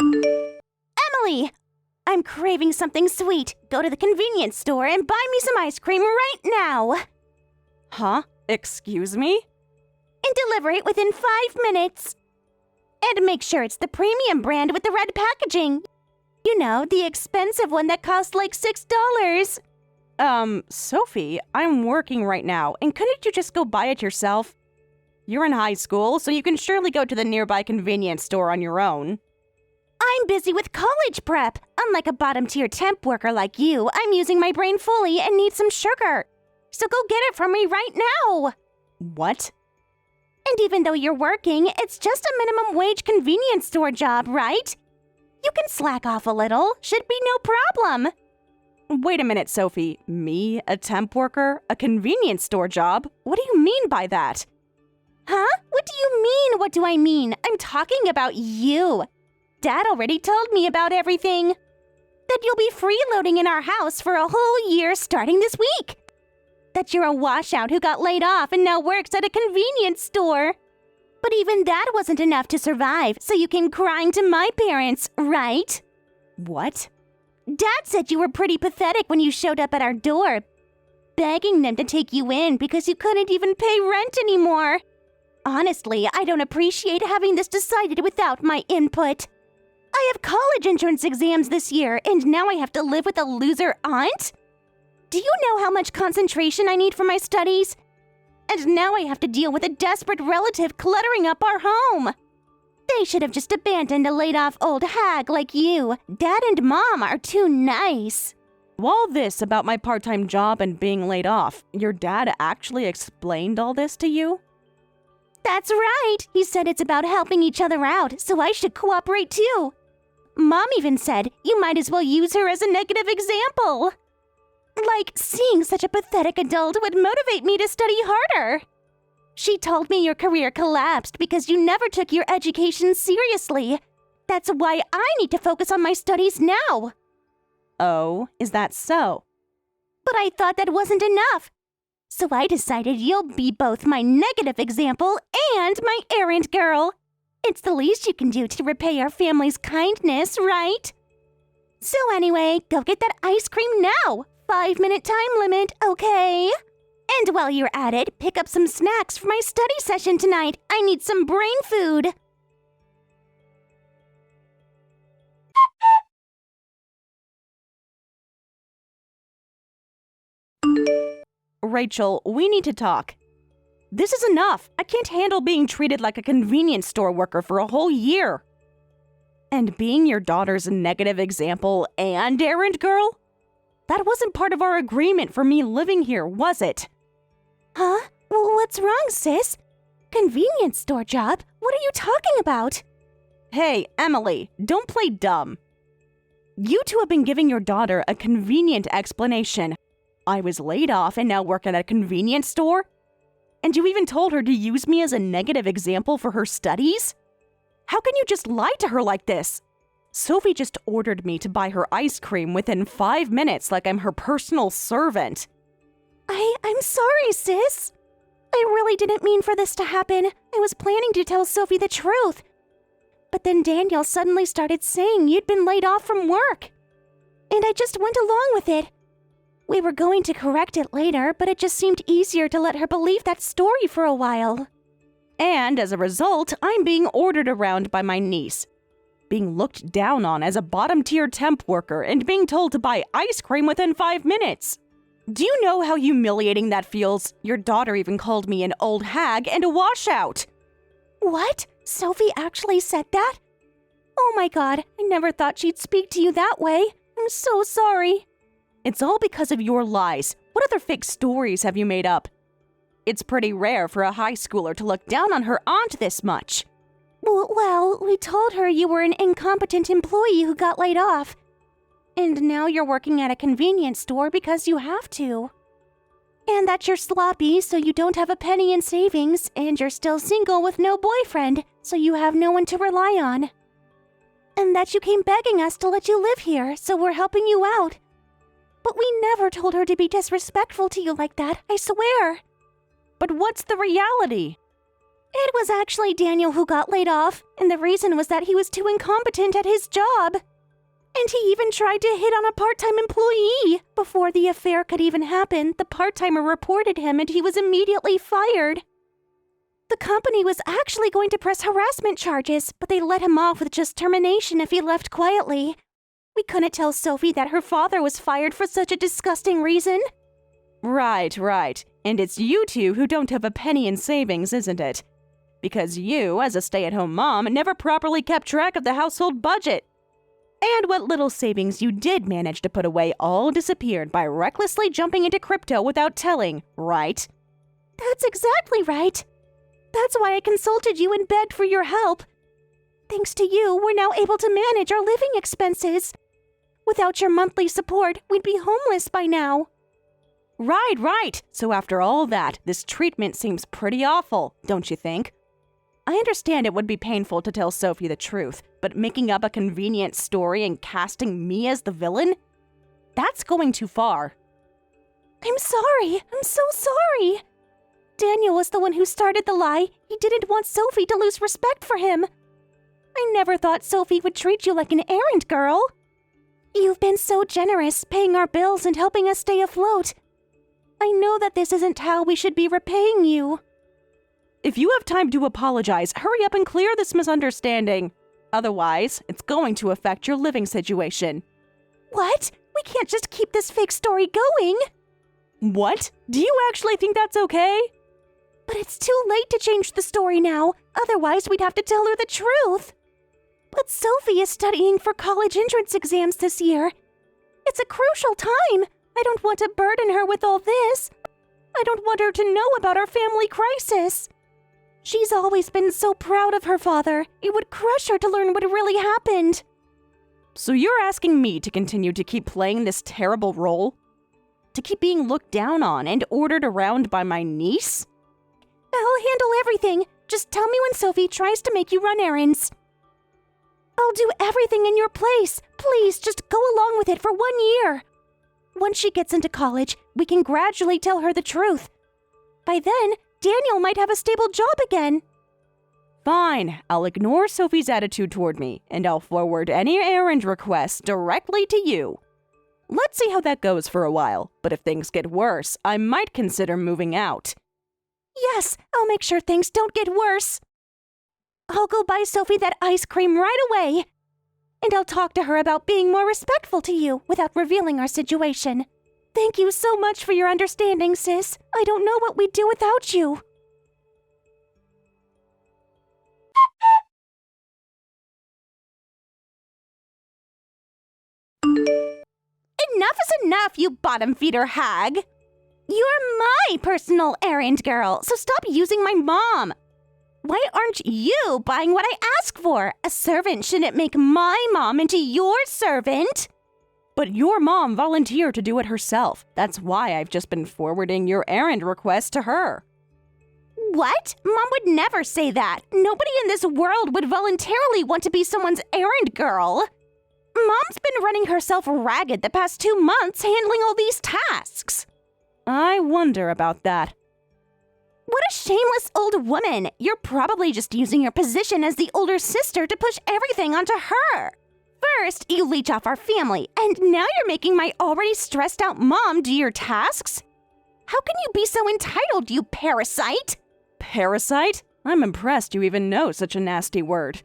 Emily! I'm craving something sweet. Go to the convenience store and buy me some ice cream right now. Huh? Excuse me? And deliver it within 5 minutes. And make sure it's the premium brand with the red packaging. You know, the expensive one that costs like $6. Sophie, I'm working right now, and couldn't you just go buy it yourself? You're in high school, so you can surely go to the nearby convenience store on your own. I'm busy with college prep. Unlike a bottom-tier temp worker like you, I'm using my brain fully and need some sugar. So go get it for me right now. What? And even though you're working, it's just a minimum wage convenience store job, right? You can slack off a little. Should be no problem. Wait a minute, Sophie. Me, a temp worker? A convenience store job? What do you mean by that? Huh? What do you mean? What do I mean? I'm talking about you. Dad already told me about everything. That you'll be freeloading in our house for a whole year starting this week. That you're a washout who got laid off and now works at a convenience store. But even that wasn't enough to survive, so you came crying to my parents, right? What? Dad said you were pretty pathetic when you showed up at our door, begging them to take you in because you couldn't even pay rent anymore. Honestly, I don't appreciate having this decided without my input. I have college entrance exams this year, and now I have to live with a loser aunt? Do you know how much concentration I need for my studies? And now I have to deal with a desperate relative cluttering up our home. They should have just abandoned a laid-off old hag like you. Dad and Mom are too nice. All this about my part-time job and being laid off, your dad actually explained all this to you? That's right. He said it's about helping each other out, so I should cooperate too. Mom even said you might as well use her as a negative example. Like, seeing such a pathetic adult would motivate me to study harder. She told me your career collapsed because you never took your education seriously. That's why I need to focus on my studies now. Oh, is that so? But I thought that wasn't enough. So I decided you'll be both my negative example and my errand girl. It's the least you can do to repay our family's kindness, right? So anyway, go get that ice cream now. 5-minute time limit, okay? And while you're at it, pick up some snacks for my study session tonight. I need some brain food. Rachel, we need to talk. This is enough. I can't handle being treated like a convenience store worker for a whole year. And being your daughter's negative example and errand girl? That wasn't part of our agreement for me living here, was it? Huh? What's wrong, sis? Convenience store job? What are you talking about? Hey, Emily, don't play dumb. You two have been giving your daughter a convenient explanation. I was laid off and now work at a convenience store? And you even told her to use me as a negative example for her studies? How can you just lie to her like this? Sophie just ordered me to buy her ice cream within 5 minutes like I'm her personal servant. I'm sorry, sis. I really didn't mean for this to happen. I was planning to tell Sophie the truth. But then Daniel suddenly started saying you'd been laid off from work. And I just went along with it. We were going to correct it later, but it just seemed easier to let her believe that story for a while. And as a result, I'm being ordered around by my niece. Being looked down on as a bottom-tier temp worker and being told to buy ice cream within 5 minutes. Do you know how humiliating that feels? Your daughter even called me an old hag and a washout. What? Sophie actually said that? Oh my God, I never thought she'd speak to you that way. I'm so sorry. It's all because of your lies. What other fake stories have you made up? It's pretty rare for a high schooler to look down on her aunt this much. Well, we told her you were an incompetent employee who got laid off. And now you're working at a convenience store because you have to. And that you're sloppy so you don't have a penny in savings, and you're still single with no boyfriend, so you have no one to rely on. And that you came begging us to let you live here, so we're helping you out. But we never told her to be disrespectful to you like that, I swear. But what's the reality? It was actually Daniel who got laid off, and the reason was that he was too incompetent at his job. And he even tried to hit on a part-time employee. Before the affair could even happen, the part-timer reported him and he was immediately fired. The company was actually going to press harassment charges, but they let him off with just termination if he left quietly. We couldn't tell Sophie that her father was fired for such a disgusting reason. Right. And it's you two who don't have a penny in savings, isn't it? Because you, as a stay-at-home mom, never properly kept track of the household budget. And what little savings you did manage to put away all disappeared by recklessly jumping into crypto without telling, right? That's exactly right. That's why I consulted you and begged for your help. Thanks to you, we're now able to manage our living expenses. Without your monthly support, we'd be homeless by now. Right. So after all that, this treatment seems pretty awful, don't you think? I understand it would be painful to tell Sophie the truth, but making up a convenient story and casting me as the villain? That's going too far. I'm sorry. I'm so sorry. Daniel was the one who started the lie. He didn't want Sophie to lose respect for him. I never thought Sophie would treat you like an errand girl. You've been so generous, paying our bills and helping us stay afloat. I know that this isn't how we should be repaying you. If you have time to apologize, hurry up and clear this misunderstanding. Otherwise, it's going to affect your living situation. What? We can't just keep this fake story going. What? Do you actually think that's okay? But it's too late to change the story now. Otherwise, we'd have to tell her the truth. But Sophie is studying for college entrance exams this year. It's a crucial time. I don't want to burden her with all this. I don't want her to know about our family crisis. She's always been so proud of her father. It would crush her to learn what really happened. So you're asking me to continue to keep playing this terrible role? To keep being looked down on and ordered around by my niece? I'll handle everything. Just tell me when Sophie tries to make you run errands. I'll do everything in your place. Please, just go along with it for 1 year. Once she gets into college, we can gradually tell her the truth. By then, Daniel might have a stable job again. Fine, I'll ignore Sophie's attitude toward me, and I'll forward any errand requests directly to you. Let's see how that goes for a while, but if things get worse, I might consider moving out. Yes, I'll make sure things don't get worse. I'll go buy Sophie that ice cream right away. And I'll talk to her about being more respectful to you without revealing our situation. Thank you so much for your understanding, sis. I don't know what we'd do without you. Enough is enough, you bottom-feeder hag. You're my personal errand girl, so stop using my mom. Why aren't you buying what I ask for? A servant shouldn't make my mom into your servant. But your mom volunteered to do it herself. That's why I've just been forwarding your errand request to her. What? Mom would never say that. Nobody in this world would voluntarily want to be someone's errand girl. Mom's been running herself ragged the past 2 months handling all these tasks. I wonder about that. What a shameless old woman. You're probably just using your position as the older sister to push everything onto her. First, you leech off our family, and now you're making my already stressed out mom do your tasks? How can you be so entitled, you parasite? Parasite? I'm impressed you even know such a nasty word.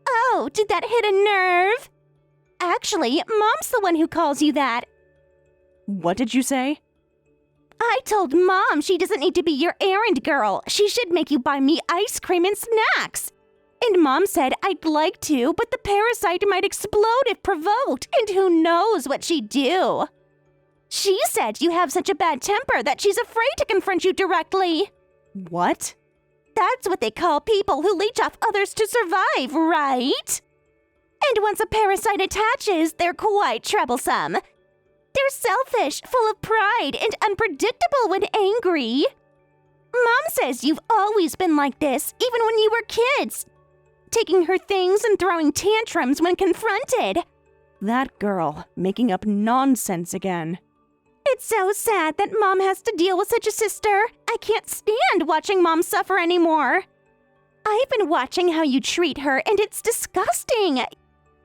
Oh, did that hit a nerve? Actually, Mom's the one who calls you that. What did you say? I told Mom she doesn't need to be your errand girl. She should make you buy me ice cream and snacks. And Mom said I'd like to, but the parasite might explode if provoked, and who knows what she'd do. She said you have such a bad temper that she's afraid to confront you directly. What? That's what they call people who leech off others to survive, right? And once a parasite attaches, they're quite troublesome. They're selfish, full of pride, and unpredictable when angry. Mom says you've always been like this, even when you were kids, taking her things and throwing tantrums when confronted. That girl, making up nonsense again. It's so sad that Mom has to deal with such a sister. I can't stand watching Mom suffer anymore. I've been watching how you treat her, and it's disgusting.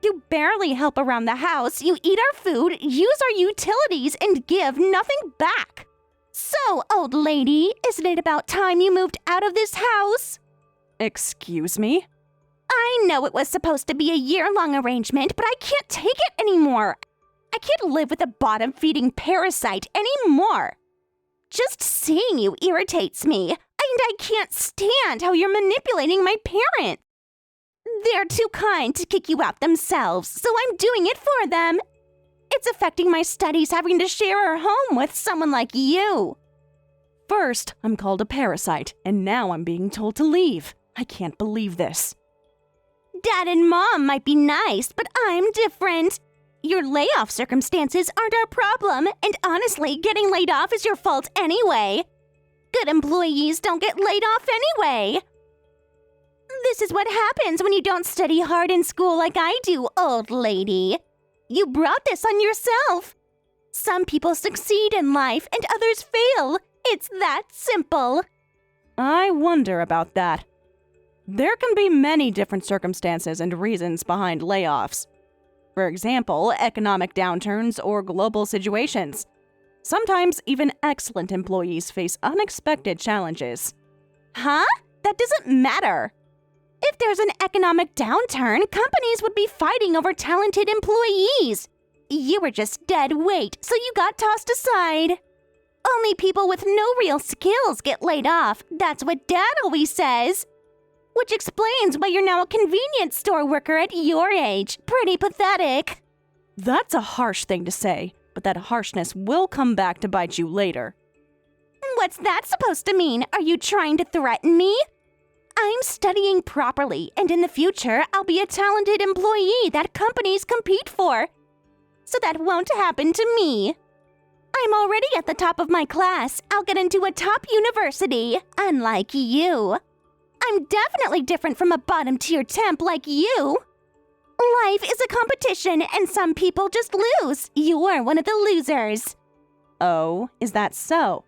You barely help around the house, you eat our food, use our utilities, and give nothing back. So, old lady, isn't it about time you moved out of this house? Excuse me? I know it was supposed to be a year-long arrangement, but I can't take it anymore. I can't live with a bottom-feeding parasite anymore. Just seeing you irritates me, and I can't stand how you're manipulating my parents. They're too kind to kick you out themselves, so I'm doing it for them. It's affecting my studies having to share a home with someone like you. First, I'm called a parasite, and now I'm being told to leave. I can't believe this. Dad and Mom might be nice, but I'm different. Your layoff circumstances aren't our problem, and honestly, getting laid off is your fault anyway. Good employees don't get laid off anyway. This is what happens when you don't study hard in school like I do, old lady. You brought this on yourself. Some people succeed in life and others fail. It's that simple. I wonder about that. There can be many different circumstances and reasons behind layoffs. For example, economic downturns or global situations. Sometimes even excellent employees face unexpected challenges. Huh? That doesn't matter. If there's an economic downturn, companies would be fighting over talented employees. You were just dead weight, so you got tossed aside. Only people with no real skills get laid off. That's what Dad always says. Which explains why you're now a convenience store worker at your age. Pretty pathetic. That's a harsh thing to say, but that harshness will come back to bite you later. What's that supposed to mean? Are you trying to threaten me? I'm studying properly, and in the future, I'll be a talented employee that companies compete for. So that won't happen to me. I'm already at the top of my class. I'll get into a top university, unlike you. I'm definitely different from a bottom-tier temp like you. Life is a competition, and some people just lose. You're one of the losers. Oh, is that so?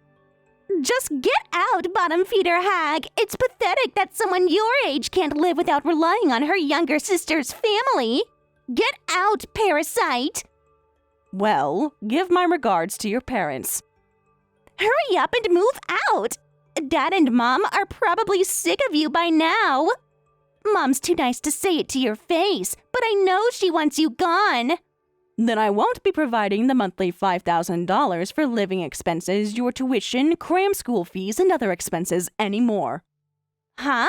Just get out, bottom-feeder hag. It's pathetic that someone your age can't live without relying on her younger sister's family. Get out, parasite. Well, give my regards to your parents. Hurry up and move out. Dad and Mom are probably sick of you by now. Mom's too nice to say it to your face, but I know she wants you gone. Then I won't be providing the monthly $5,000 for living expenses, your tuition, cram school fees, and other expenses anymore. Huh?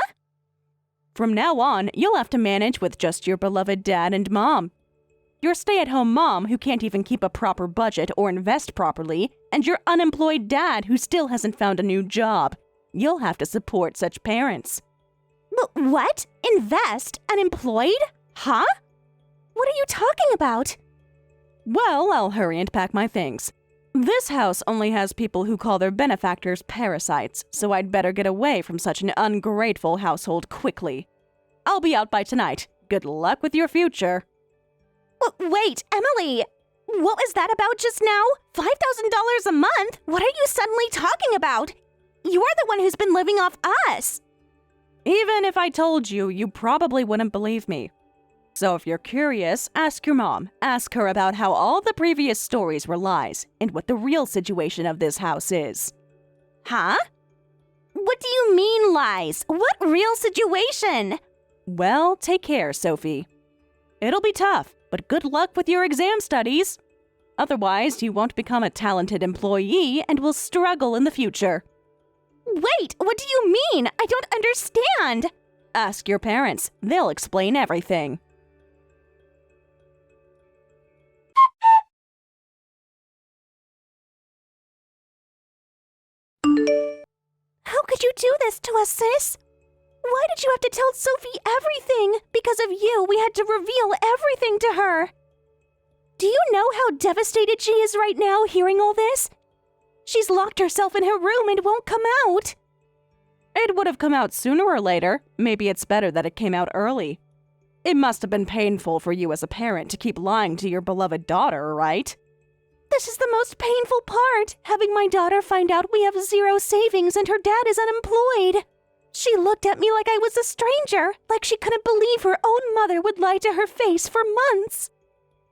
From now on, you'll have to manage with just your beloved dad and mom. Your stay-at-home mom who can't even keep a proper budget or invest properly, and your unemployed dad who still hasn't found a new job. You'll have to support such parents. What? Invest? Unemployed? Huh? What are you talking about? Well, I'll hurry and pack my things. This house only has people who call their benefactors parasites, so I'd better get away from such an ungrateful household quickly. I'll be out by tonight. Good luck with your future. Wait, Emily! What was that about just now? $5,000 a month? What are you suddenly talking about? You're the one who's been living off us. Even if I told you, you probably wouldn't believe me. So if you're curious, ask your mom. Ask her about how all the previous stories were lies and what the real situation of this house is. Huh? What do you mean lies? What real situation? Well, take care, Sophie. It'll be tough, but good luck with your exam studies. Otherwise, you won't become a talented employee and will struggle in the future. Wait, what do you mean? I don't understand. Ask your parents. They'll explain everything. How could you do this to us, sis? Why did you have to tell Sophie everything? Because of you, we had to reveal everything to her. Do you know how devastated she is right now hearing all this? She's locked herself in her room and won't come out. It would have come out sooner or later. Maybe it's better that it came out early. It must have been painful for you as a parent to keep lying to your beloved daughter, right? This is the most painful part, having my daughter find out we have zero savings and her dad is unemployed. She looked at me like I was a stranger, like she couldn't believe her own mother would lie to her face for months.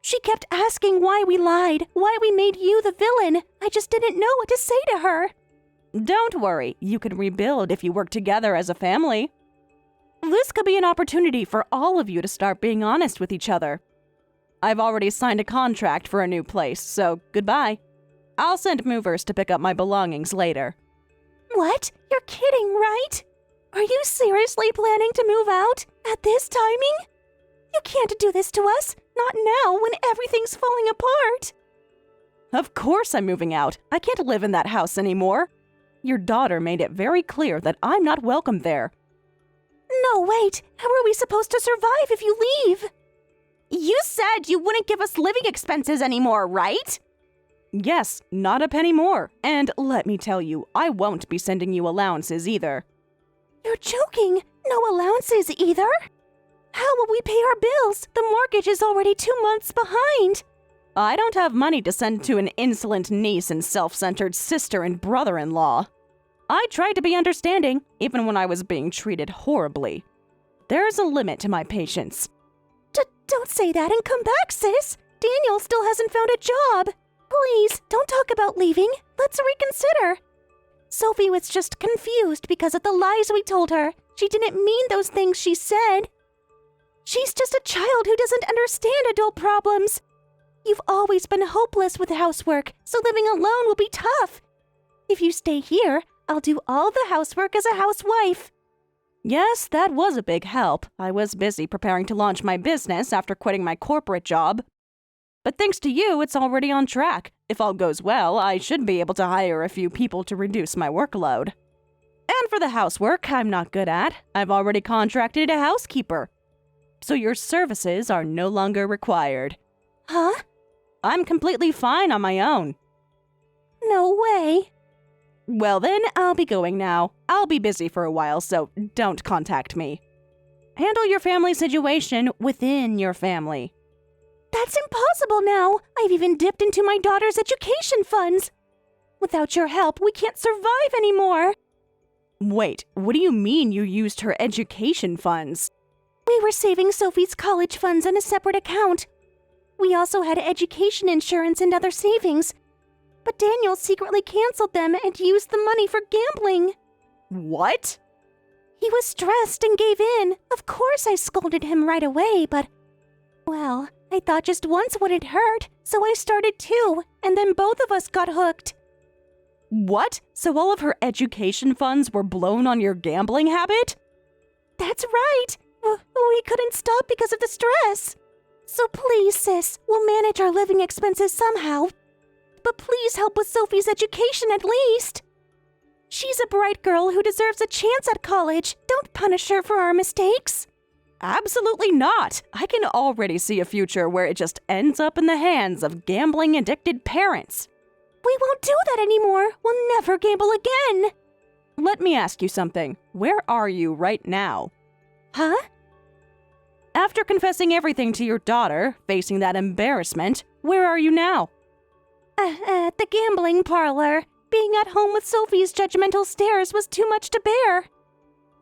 She kept asking why we lied, why we made you the villain. I just didn't know what to say to her. Don't worry, you can rebuild if you work together as a family. This could be an opportunity for all of you to start being honest with each other. I've already signed a contract for a new place, so goodbye. I'll send movers to pick up my belongings later. What? You're kidding, right? Are you seriously planning to move out at this timing? You can't do this to us, not now when everything's falling apart. Of course I'm moving out. I can't live in that house anymore. Your daughter made it very clear that I'm not welcome there. No, wait. How are we supposed to survive if you leave? You said you wouldn't give us living expenses anymore, right? Yes, not a penny more. And let me tell you, I won't be sending you allowances either. You're joking. No allowances either? How will we pay our bills? The mortgage is already 2 months behind. I don't have money to send to an insolent niece and self-centered sister and brother-in-law. I tried to be understanding, even when I was being treated horribly. There's a limit to my patience. Don't say that and come back, sis. Daniel still hasn't found a job. Please, don't talk about leaving. Let's reconsider. Sophie was just confused because of the lies we told her. She didn't mean those things she said. She's just a child who doesn't understand adult problems. You've always been hopeless with housework, so living alone will be tough. If you stay here, I'll do all the housework as a housewife. Yes, that was a big help. I was busy preparing to launch my business after quitting my corporate job. But thanks to you, it's already on track. If all goes well, I should be able to hire a few people to reduce my workload. And for the housework I'm not good at, I've already contracted a housekeeper. So your services are no longer required. Huh? I'm completely fine on my own. No way. Well then, I'll be going now. I'll be busy for a while, so don't contact me. Handle your family situation within your family. That's impossible now. I've even dipped into my daughter's education funds. Without your help, we can't survive anymore. Wait, what do you mean you used her education funds? We were saving Sophie's college funds in a separate account. We also had education insurance and other savings. But Daniel secretly canceled them and used the money for gambling. What? He was stressed and gave in. Of course I scolded him right away, but... Well, I thought just once wouldn't hurt, so I started too, and then both of us got hooked. What? So all of her education funds were blown on your gambling habit? That's right. We couldn't stop because of the stress. So please, sis, we'll manage our living expenses somehow. But please help with Sophie's education at least. She's a bright girl who deserves a chance at college. Don't punish her for our mistakes. Absolutely not. I can already see a future where it just ends up in the hands of gambling-addicted parents. We won't do that anymore. We'll never gamble again. Let me ask you something. Where are you right now? Huh? After confessing everything to your daughter, facing that embarrassment, where are you now? At the gambling parlor. Being at home with Sophie's judgmental stares was too much to bear.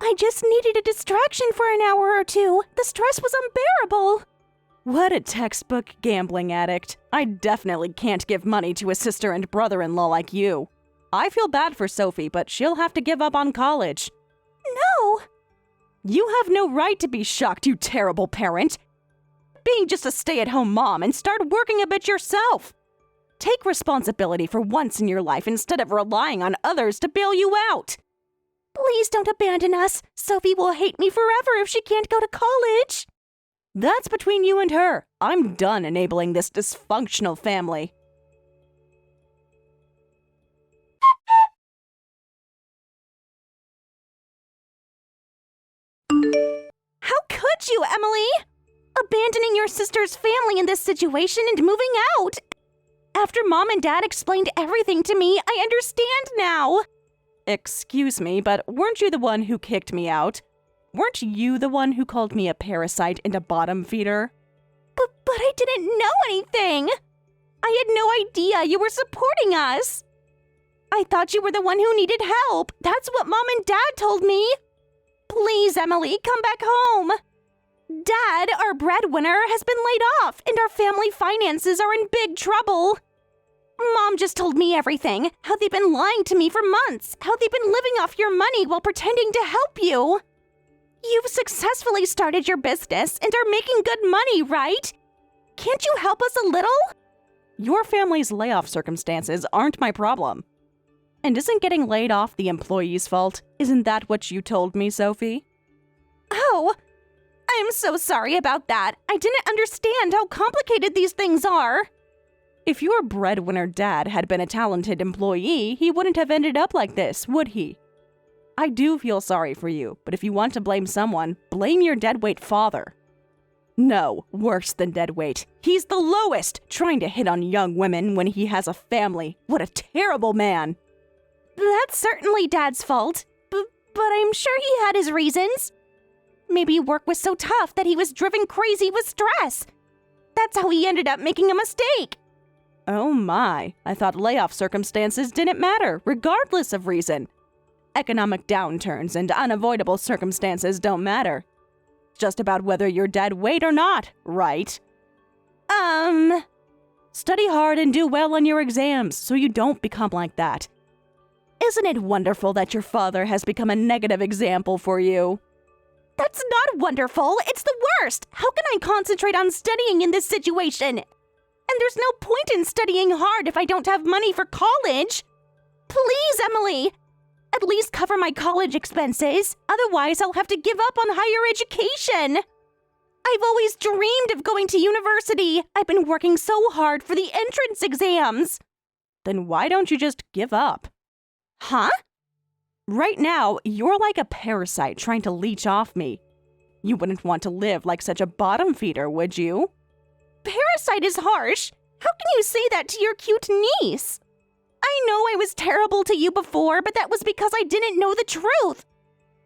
I just needed a distraction for an hour or two. The stress was unbearable. What a textbook gambling addict. I definitely can't give money to a sister and brother-in-law like you. I feel bad for Sophie, but she'll have to give up on college. No! You have no right to be shocked, you terrible parent. Being just a stay-at-home mom and start working a bit yourself. Take responsibility for once in your life instead of relying on others to bail you out. Please don't abandon us. Sophie will hate me forever if she can't go to college. That's between you and her. I'm done enabling this dysfunctional family. How could you, Emily? Abandoning your sister's family in this situation and moving out. After Mom and Dad explained everything to me, I understand now. Excuse me, but weren't you the one who kicked me out? Weren't you the one who called me a parasite and a bottom feeder? But I didn't know anything. I had no idea you were supporting us. I thought you were the one who needed help. That's what Mom and Dad told me. Please, Emily, come back home. Dad, our breadwinner, has been laid off, and our family finances are in big trouble. Mom just told me everything, how they've been lying to me for months, how they've been living off your money while pretending to help you. You've successfully started your business and are making good money, right? Can't you help us a little? Your family's layoff circumstances aren't my problem. And isn't getting laid off the employee's fault? Isn't that what you told me, Sophie? Oh, I'm so sorry about that. I didn't understand how complicated these things are. If your breadwinner dad had been a talented employee, he wouldn't have ended up like this, would he? I do feel sorry for you, but if you want to blame someone, blame your deadweight father. No, worse than deadweight. He's the lowest, trying to hit on young women when he has a family. What a terrible man. That's certainly Dad's fault, but I'm sure he had his reasons. Maybe work was so tough that he was driven crazy with stress. That's how he ended up making a mistake. Oh my, I thought layoff circumstances didn't matter, regardless of reason. Economic downturns and unavoidable circumstances don't matter. It's just about whether you're dead weight or not, right? Study hard and do well on your exams so you don't become like that. Isn't it wonderful that your father has become a negative example for you? That's not wonderful. It's the worst. How can I concentrate on studying in this situation? And there's no point in studying hard if I don't have money for college. Please, Emily. At least cover my college expenses. Otherwise, I'll have to give up on higher education. I've always dreamed of going to university. I've been working so hard for the entrance exams. Then why don't you just give up? Huh? Right now, you're like a parasite trying to leech off me. You wouldn't want to live like such a bottom feeder, would you? Parasite is harsh. How can you say that to your cute niece? I know I was terrible to you before, but that was because I didn't know the truth.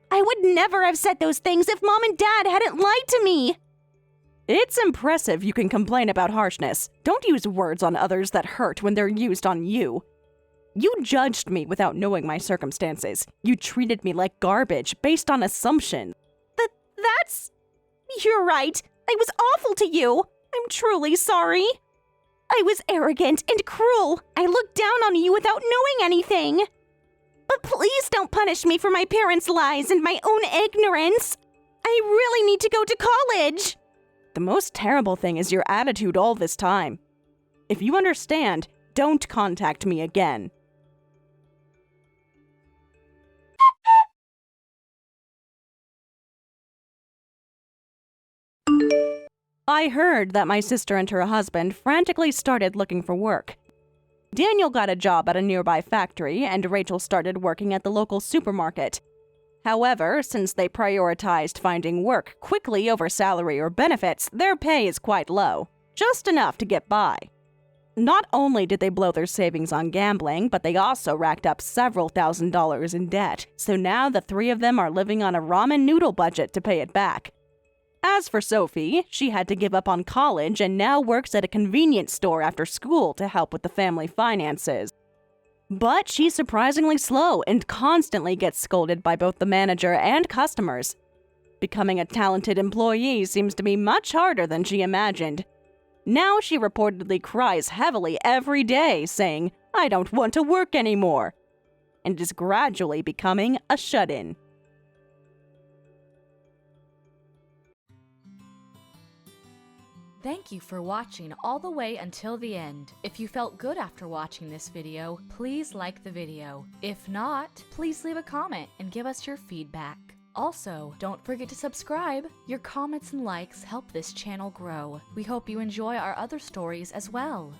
I would never have said those things if Mom and Dad hadn't lied to me. It's impressive you can complain about harshness. Don't use words on others that hurt when they're used on you. You judged me without knowing my circumstances. You treated me like garbage based on assumptions. That's... You're right. I was awful to you. I'm truly sorry. I was arrogant and cruel. I looked down on you without knowing anything. But please don't punish me for my parents' lies and my own ignorance. I really need to go to college. The most terrible thing is your attitude all this time. If you understand, don't contact me again. I heard that my sister and her husband frantically started looking for work. Daniel got a job at a nearby factory, and Rachel started working at the local supermarket. However, since they prioritized finding work quickly over salary or benefits, their pay is quite low, just enough to get by. Not only did they blow their savings on gambling, but they also racked up several $1,000s in debt, so now the three of them are living on a ramen noodle budget to pay it back. As for Sophie, she had to give up on college and now works at a convenience store after school to help with the family finances. But she's surprisingly slow and constantly gets scolded by both the manager and customers. Becoming a talented employee seems to be much harder than she imagined. Now she reportedly cries heavily every day, saying, "I don't want to work anymore," and is gradually becoming a shut-in. Thank you for watching all the way until the end. If you felt good after watching this video, please like the video. If not, please leave a comment and give us your feedback. Also, don't forget to subscribe. Your comments and likes help this channel grow. We hope you enjoy our other stories as well.